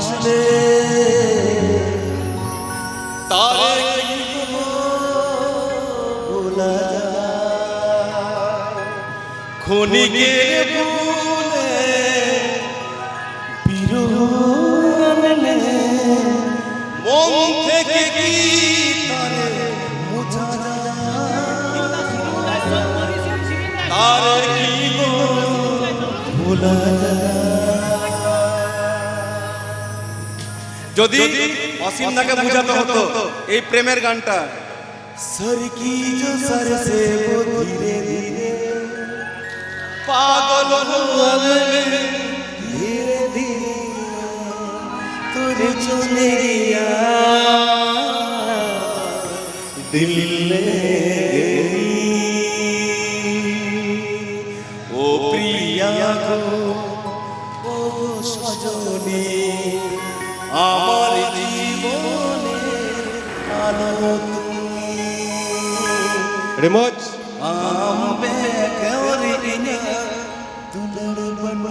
ভাসলে তারে ভোলা যায় ক্ষণিকের ভুলে বিরহনে মন থেকে কি তারে মুছা যায় তারে কি ভোলা যায়। যদি অসীমদাকে বোঝাতে হতো এই প্রেমের গানটা सर की जो सर से वो धीरे धीरे पागल हुआ मैं धीरे धीरे तुझे चले गया दिल ले गई ओ प्रिया को ओ सजनी আমার জীবনের আলো রিমোট আম বে কেওরিনা দুলড় বন